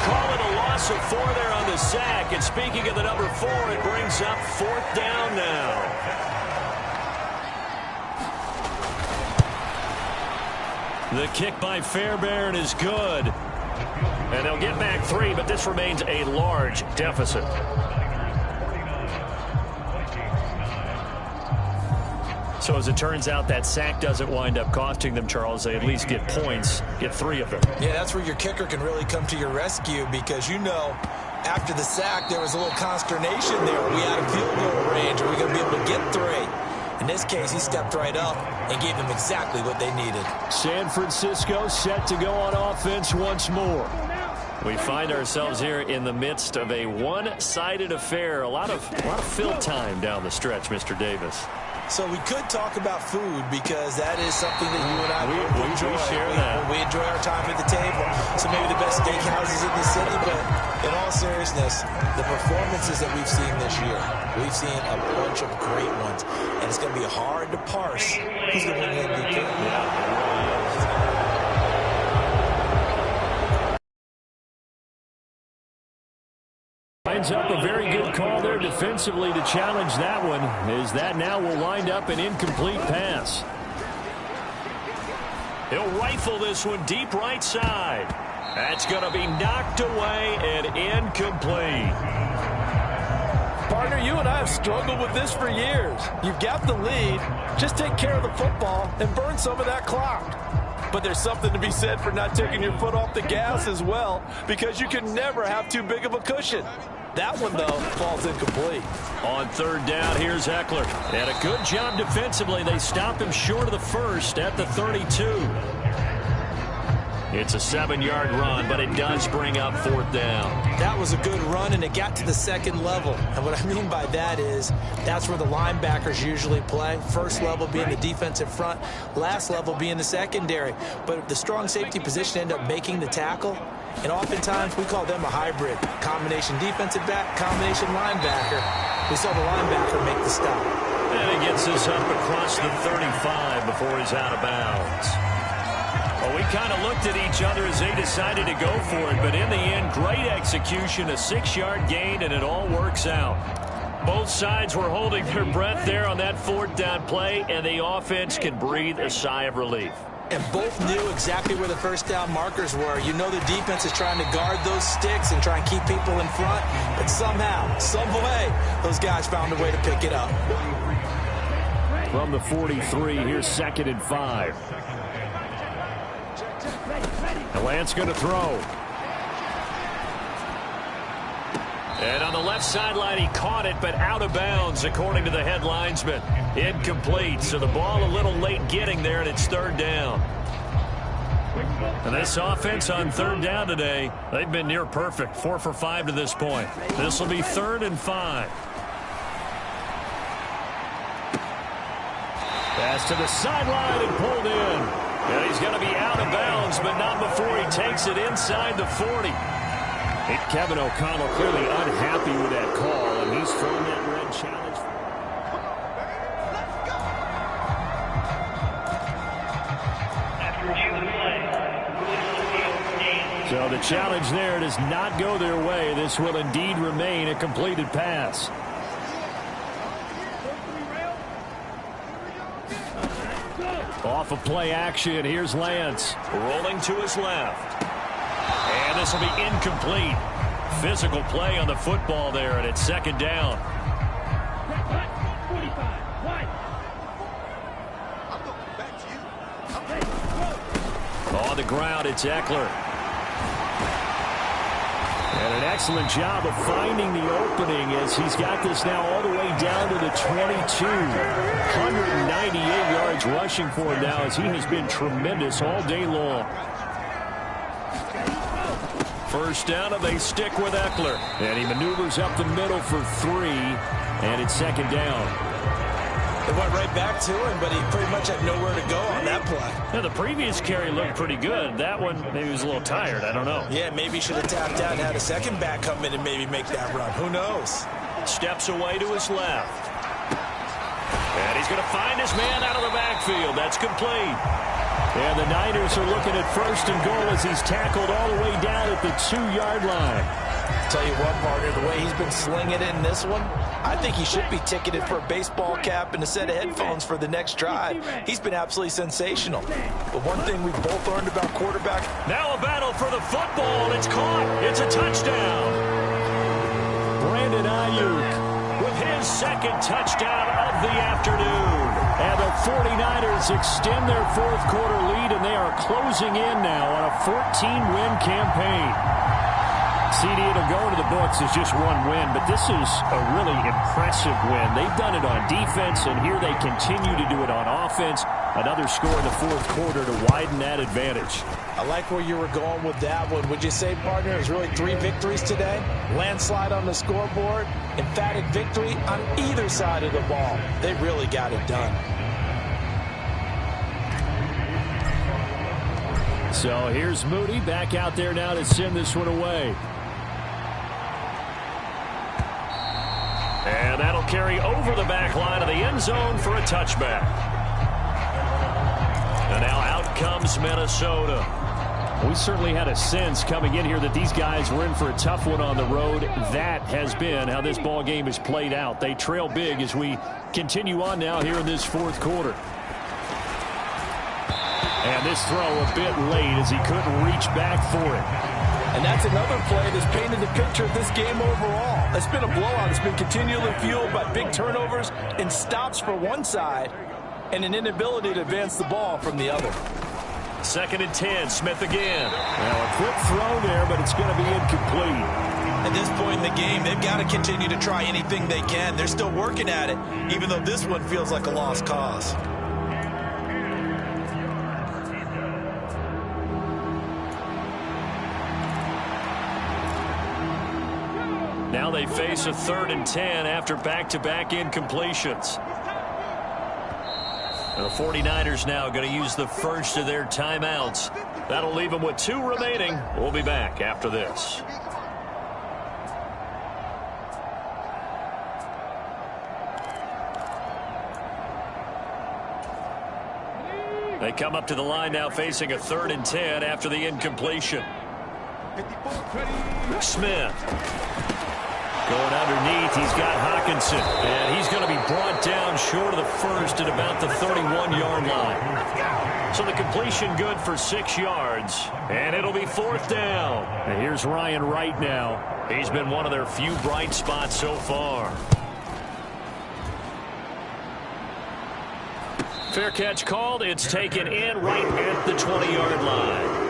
Call it a loss of 4 there on the sack. And speaking of the number 4, it brings up 4th down now. The kick by Fairbairn is good. And they'll get back 3, but this remains a large deficit. So as it turns out, that sack doesn't wind up costing them, Charles. They at least get points, get 3 of them. Yeah, that's where your kicker can really come to your rescue, because you know after the sack there was a little consternation there. Are we out of field goal range? Are we going to be able to get 3? In this case, he stepped right up and gave them exactly what they needed. San Francisco set to go on offense once more. We find ourselves here in the midst of a one-sided affair. A lot of fill time down the stretch, Mr. Davis. So we could talk about food, because that is something that you and I enjoy. We share that. We enjoy our time at the table. So maybe the best steakhouses in the city, but in all seriousness, the performances that we've seen this year, we've seen a bunch of great ones, and it's going to be hard to parse who's going to win the MVP. Lines up a very good call there defensively to challenge that one, as that now will wind up an incomplete pass. He'll rifle this one deep right side. That's going to be knocked away and incomplete. Partner, you and I have struggled with this for years. You've got the lead. Just take care of the football and burn some of that clock. But there's something to be said for not taking your foot off the gas as well, because you can never have too big of a cushion. That one, though, falls incomplete. On 3rd down, here's Eckler. And a good job defensively. They stop him short of the first at the 32. It's a 7-yard run, but it does bring up 4th down. That was a good run, and it got to the 2nd level. And what I mean by that is that's where the linebackers usually play. First level being the defensive front, last level being the secondary. But if the strong safety position ended up making the tackle, And oftentimes, we call them a hybrid. Combination defensive back, combination linebacker. We saw the linebacker make the stop. And he gets this up across the 35 before he's out of bounds. Well, we kind of looked at each other as they decided to go for it, but in the end, great execution, a 6-yard gain, and it all works out. Both sides were holding their breath there on that 4th down play, and the offense can breathe a sigh of relief. And both knew exactly where the first down markers were. You know the defense is trying to guard those sticks and try and keep people in front, but somehow, some way, those guys found a way to pick it up. From the 43, here's 2nd and 5. Lance going to throw. And on the left sideline, he caught it, but out of bounds, according to the head linesman. Incomplete, so the ball a little late getting there, and it's 3rd down. And this offense on 3rd down today, they've been near perfect, 4 for 5 to this point. This will be 3rd and 5. Pass to the sideline and pulled in. And he's going to be out of bounds, but not before he takes it inside the 40. And Kevin O'Connell clearly unhappy with that call, and he's thrown that red challenge. So the challenge there does not go their way. This will indeed remain a completed pass. Off of play action, here's Lance. Rolling to his left. And this will be incomplete. Physical play on the football there, and it's 2nd down. On the ground, it's Eckler. And an excellent job of finding the opening as he's got this now all the way down to the 22. 198 yards rushing for him now as he has been tremendous all day long. First down, and they stick with Eckler. And he maneuvers up the middle for 3, and it's 2nd down. It went right back to him, but he pretty much had nowhere to go on that play. Yeah, the previous carry looked pretty good. That one, maybe he was a little tired. I don't know. Yeah, maybe he should have tapped out and had a second back come in and maybe make that run. Who knows? Steps away to his left. And he's going to find his man out of the backfield. That's complete. And the Niners are looking at 1st and goal as he's tackled all the way down at the 2-yard line. Tell you what, partner, the way he's been slinging it in this one, I think he should be ticketed for a baseball cap and a set of headphones for the next drive. He's been absolutely sensational. But one thing we've both learned about quarterback. Now a battle for the football, and it's caught. It's a touchdown. Brandon Ayuk with his 2nd touchdown of the afternoon. And the 49ers extend their 4th quarter lead, and they are closing in now on a 14-win campaign. CD, it'll go into the books as just one win, but this is a really impressive win. They've done it on defense, and here they continue to do it on offense. Another score in the 4th quarter to widen that advantage. I like where you were going with that one. Would you say, partner, it was really 3 victories today? Landslide on the scoreboard, emphatic victory on either side of the ball. They really got it done. So here's Moody back out there now to send this one away. And that'll carry over the back line of the end zone for a touchback. And now out comes Minnesota. We certainly had a sense coming in here that these guys were in for a tough one on the road. That has been how this ball game has played out. They trail big as we continue on now here in this 4th quarter. And this throw a bit late as he couldn't reach back for it. And that's another play that's painted the picture of this game overall. It's been a blowout. It's been continually fueled by big turnovers and stops for one side and an inability to advance the ball from the other. 2nd and 10, Smith again. Now a quick throw there, but it's going to be incomplete. At this point in the game, they've got to continue to try anything they can. They're still working at it, even though this one feels like a lost cause. Now they face a 3rd and 10 after back-to-back incompletions. The 49ers now going to use the first of their timeouts. That'll leave them with 2 remaining. We'll be back after this. They come up to the line now facing a 3rd and 10 after the incompletion. Smith. Going underneath, he's got Hawkinson. And he's going to be brought down short of the first at about the 31-yard line. So the completion good for 6 yards. And it'll be 4th down. And here's Ryan Wright now. He's been one of their few bright spots so far. Fair catch called. It's taken in right at the 20-yard line.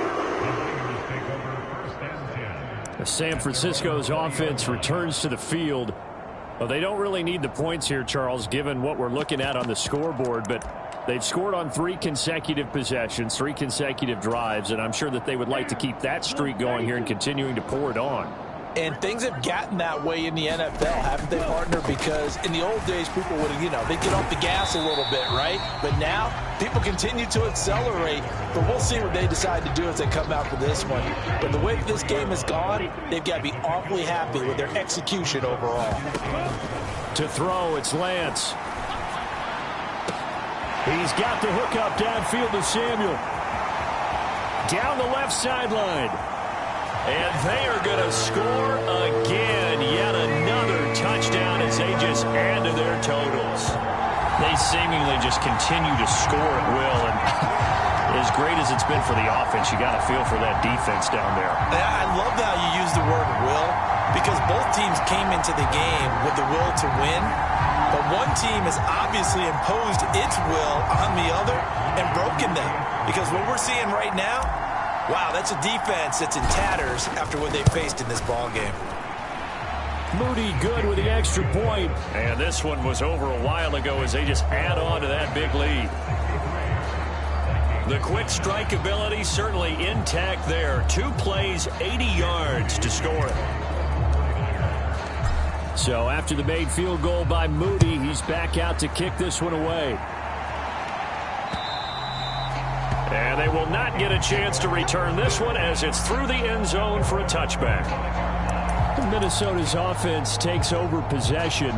San Francisco's offense returns to the field. Well, they don't really need the points here, Charles, given what we're looking at on the scoreboard, but they've scored on 3 consecutive possessions, 3 consecutive drives, and I'm sure that they would like to keep that streak going here and continuing to pour it on. And things have gotten that way in the NFL, haven't they, partner? Because in the old days, people would, they'd get off the gas a little bit, right? But now, people continue to accelerate. But we'll see what they decide to do as they come out for this one. But the way this game has gone, they've got to be awfully happy with their execution overall. To throw, it's Lance. He's got the hook up downfield to Samuel. Down the left sideline. And they are going to score again. Yet another touchdown as they just add to their totals. They seemingly just continue to score at will. And as great as it's been for the offense, you got to feel for that defense down there. I love how you use the word will, because both teams came into the game with the will to win. But one team has obviously imposed its will on the other and broken them. Because what we're seeing right now, wow, that's a defense that's in tatters after what they faced in this ballgame. Moody good with the extra point. And this one was over a while ago as they just add on to that big lead. The quick strike ability certainly intact there. 2 plays, 80 yards to score it. So after the made field goal by Moody, he's back out to kick this one away. And they will not get a chance to return this one as it's through the end zone for a touchback. Minnesota's offense takes over possession.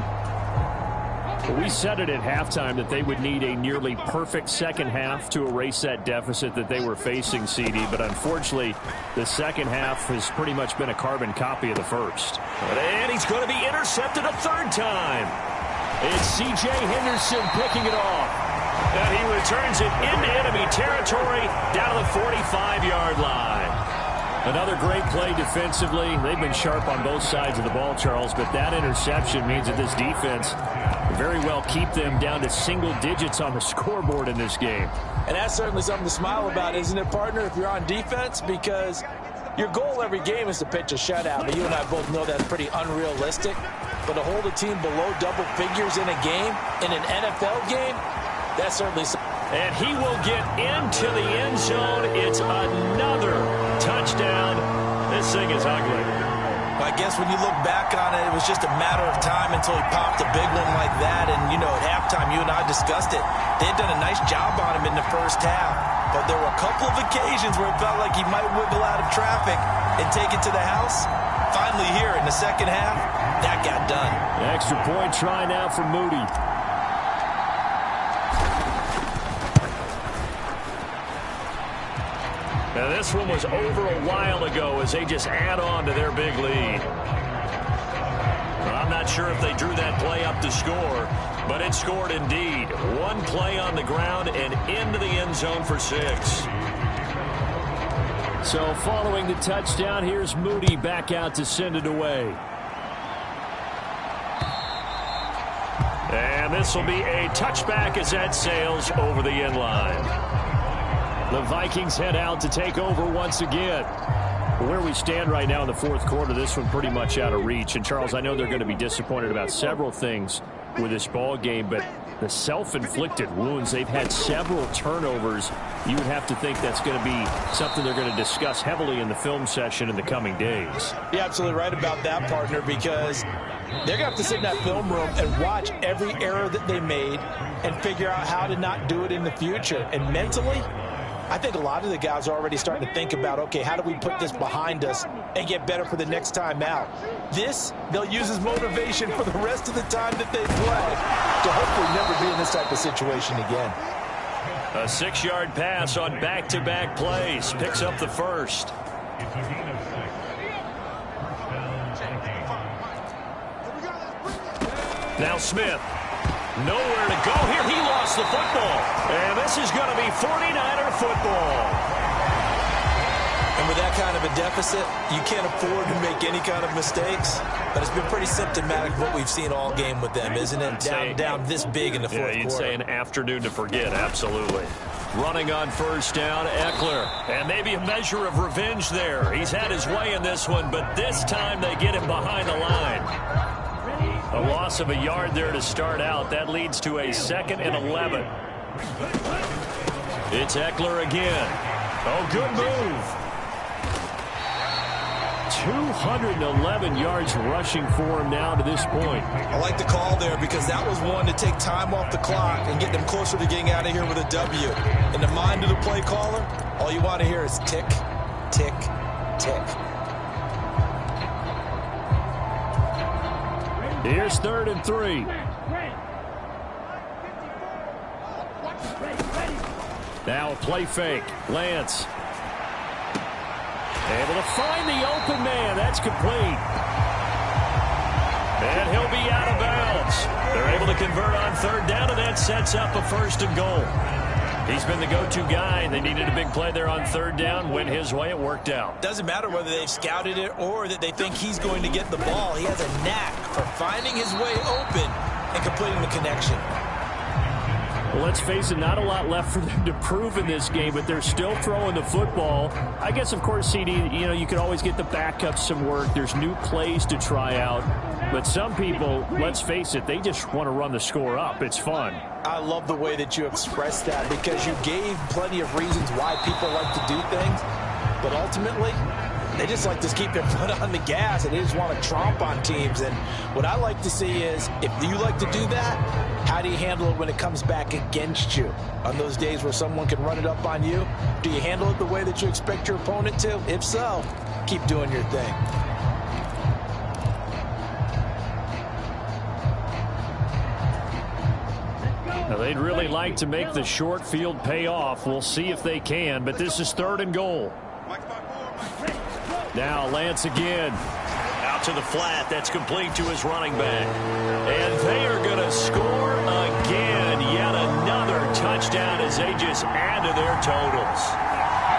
We said it at halftime that they would need a nearly perfect second half to erase that deficit that they were facing, CD. But unfortunately, the second half has pretty much been a carbon copy of the first. And he's going to be intercepted a 3rd time. It's C.J. Henderson picking it off. And he returns it into enemy territory down to the 45-yard line. Another great play defensively. They've been sharp on both sides of the ball, Charles, but that interception means that this defense very well keep them down to single digits on the scoreboard in this game. And that's certainly something to smile about, isn't it, partner, if you're on defense? Because your goal every game is to pitch a shutout. But you and I both know that's pretty unrealistic. But to hold a team below double figures in a game, in an NFL game, that's certainly something. And he will get into the end zone. It's another touchdown. This thing is ugly. I guess when you look back on it, it was just a matter of time until he popped a big one like that. And, at halftime, you and I discussed it. They had done a nice job on him in the first half. But there were a couple of occasions where it felt like he might wiggle out of traffic and take it to the house. Finally here in the second half, that got done. The extra point try now for Moody. Now this one was over a while ago as they just add on to their big lead. Well, I'm not sure if they drew that play up to score, but it scored indeed. 1 play on the ground and into the end zone for 6. So following the touchdown, here's Moody back out to send it away. And this will be a touchback as that sails over the end line. The Vikings head out to take over once again. Where we stand right now in the fourth quarter, this one pretty much out of reach. And, Charles, I know they're going to be disappointed about several things with this ball game, but the self-inflicted wounds, they've had several turnovers. You would have to think that's going to be something they're going to discuss heavily in the film session in the coming days. You're absolutely right about that, partner, because they're going to have to sit in that film room and watch every error that they made and figure out how to not do it in the future. And mentally, I think a lot of the guys are already starting to think about, okay, how do we put this behind us and get better for the next time out? This, they'll use as motivation for the rest of the time that they play to hopefully never be in this type of situation again. A 6-yard pass on back-to-back plays. Picks up the first. Now Smith. Nowhere to go here. He lost the football. And this is going to be 49er football. And with that kind of a deficit, you can't afford to make any kind of mistakes. But it's been pretty symptomatic of what we've seen all game with them, isn't it? Down this big in the fourth quarter. Yeah, you'd say an afternoon to forget, absolutely. Running on first down, Eckler. And maybe a measure of revenge there. He's had his way in this one, but this time they get him behind the line. A loss of a yard there to start out. That leads to a 2nd and 11. It's Eckler again. Oh, good move. 211 yards rushing for him now to this point. I like the call there because that was one to take time off the clock and get them closer to getting out of here with a W. In the mind of the play caller, all you want to hear is tick, tick, tick. Here's 3rd and 3. Now a play fake. Lance. Able to find the open man. That's complete. And he'll be out of bounds. They're able to convert on 3rd down, and that sets up a 1st and goal. He's been the go-to guy. They needed a big play there on 3rd down. Went his way. It worked out. Doesn't matter whether they've scouted it or that they think he's going to get the ball. He has a knack for finding his way open and completing the connection. Well, let's face it, not a lot left for them to prove in this game, but they're still throwing the football. I guess, of course, CD, you can always get the backups some work. There's new plays to try out. But some people, let's face it, they just want to run the score up. It's fun. I love the way that you expressed that because you gave plenty of reasons why people like to do things. But ultimately, they just like to keep their foot on the gas, and they just want to tromp on teams. And what I like to see is, if you like to do that, how do you handle it when it comes back against you? On those days where someone can run it up on you, do you handle it the way that you expect your opponent to? If so, keep doing your thing. Now, they'd really like to make the short field pay off. We'll see if they can, but this is 3rd and goal. Now Lance again. Out to the flat. That's complete to his running back. And they are going to score again. Yet another touchdown as they just add to their totals.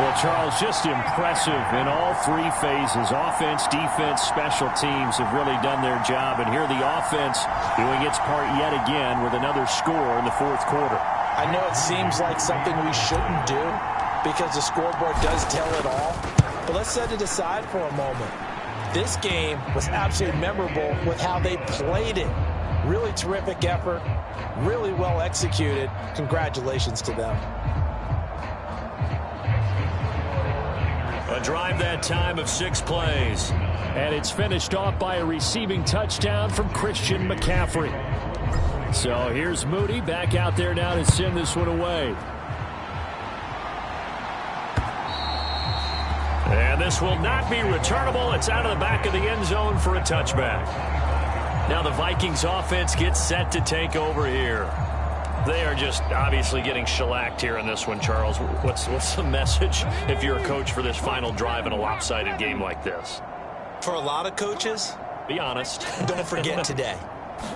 Well, Charles, just impressive in all 3 phases. Offense, defense, special teams have really done their job. And here the offense doing its part yet again with another score in the 4th quarter. I know it seems like something we shouldn't do because the scoreboard does tell it all. But let's set it aside for a moment. This game was absolutely memorable with how they played it. Really terrific effort, really well executed. Congratulations to them. A drive that time of 6 plays. And it's finished off by a receiving touchdown from Christian McCaffrey. So here's Moody back out there now to send this one away. And this will not be returnable. It's out of the back of the end zone for a touchback. Now the Vikings offense gets set to take over here. They are just obviously getting shellacked here in this one, Charles. What's the message if you're a coach for this final drive in a lopsided game like this? For a lot of coaches, be honest. Don't forget today.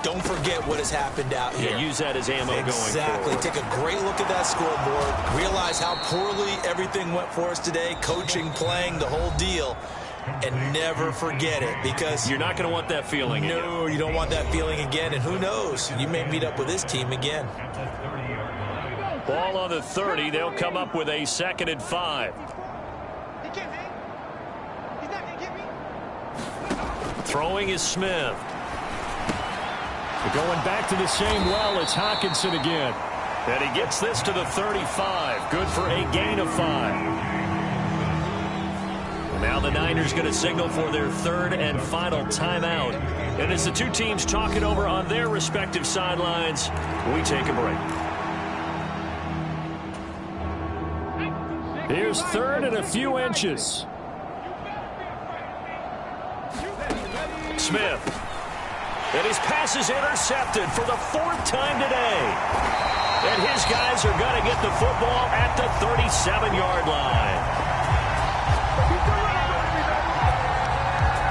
Don't forget what has happened out here. Yeah, use that as ammo going forward. Exactly. Take a great look at that scoreboard. Realize how poorly everything went for us today. Coaching, playing, the whole deal. And never forget it because you're not going to want that feeling again. No, you don't want that feeling again. And who knows? You may meet up with this team again. Ball on the 30. They'll come up with a 2nd and 5. Throwing is Smith. Going back to the same well, it's Hockenson again. And he gets this to the 35. Good for a gain of 5. Now the Niners going to signal for their third and final timeout. And as the two teams talk it over on their respective sidelines, we take a break. Here's third and a few inches. Smith. And his pass is intercepted for the 4th time today. And his guys are going to get the football at the 37-yard line.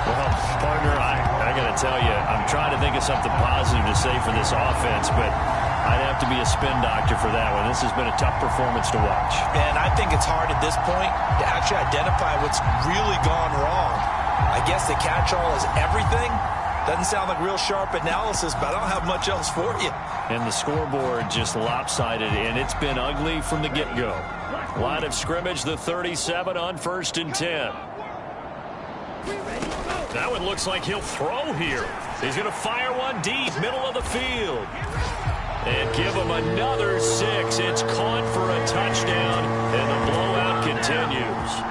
Well, partner, I got to tell you, I'm trying to think of something positive to say for this offense, but I'd have to be a spin doctor for that one. This has been a tough performance to watch. And I think it's hard at this point to actually identify what's really gone wrong. I guess the catch-all is everything. Doesn't sound like real sharp analysis, but I don't have much else for you. And the scoreboard just lopsided, and it's been ugly from the get-go. Line of scrimmage, the 37 on 1st and 10. That one looks like he'll throw here. He's going to fire one deep, middle of the field. And give him another 6. It's caught for a touchdown, and the blowout continues.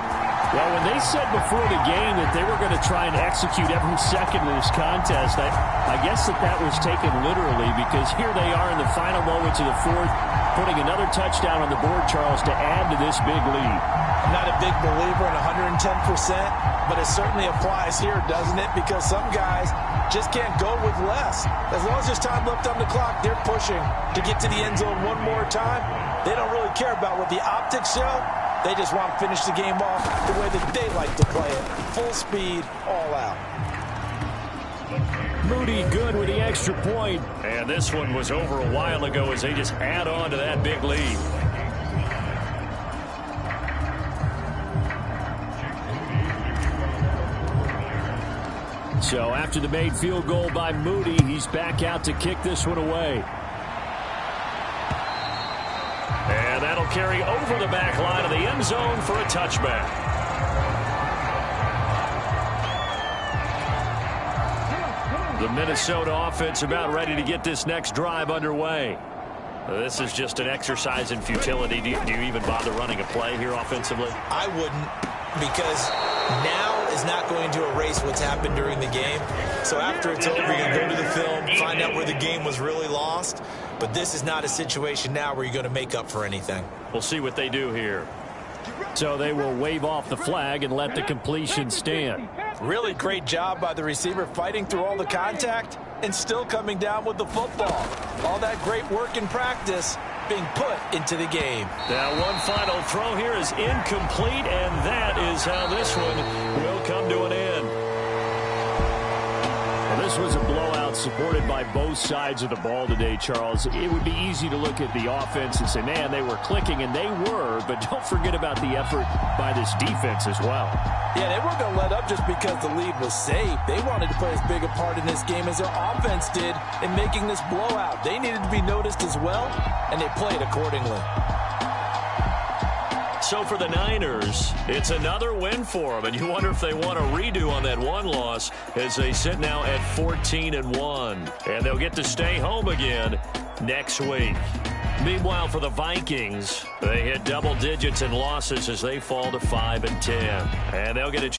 Well, when they said before the game that they were going to try and execute every second of this contest, I guess that was taken literally, because here they are in the final moments of the 4th, putting another touchdown on the board, Charles, to add to this big lead. I'm not a big believer in 110%, but it certainly applies here, doesn't it? Because some guys just can't go with less. As long as there's time left on the clock, they're pushing to get to the end zone one more time. They don't really care about what the optics show. They just want to finish the game off the way that they like to play it. Full speed, all out. Moody good with the extra point. And this one was over a while ago as they just add on to that big lead. So after the made field goal by Moody, he's back out to kick this one away. And that'll carry over the back line of the end zone for a touchback. The Minnesota offense about ready to get this next drive underway. This is just an exercise in futility. Do you even bother running a play here offensively? I wouldn't, because now is not going to erase what's happened during the game. So after it's over, you're going to go to the film, find out where the game was really lost. But this is not a situation now where you're going to make up for anything. We'll see what they do here. So they will wave off the flag and let the completion stand. Really great job by the receiver, fighting through all the contact and still coming down with the football. All that great work in practice being put into the game. Now one final throw here is incomplete, and that is how this one will come to an end. Well, this was a blowout supported by both sides of the ball today, Charles. It would be easy to look at the offense and say, man, they were clicking, and they were, but don't forget about the effort by this defense as well. Yeah, they weren't going to let up just because the lead was saved. They wanted to play as big a part in this game as their offense did in making this blowout. They needed to be noticed as well, and they played accordingly. So for the Niners, it's another win for them, and you wonder if they want a redo on that one loss as they sit now at 14-1, and they'll get to stay home again next week. Meanwhile, for the Vikings, they hit double digits in losses as they fall to 5-10, and they'll get a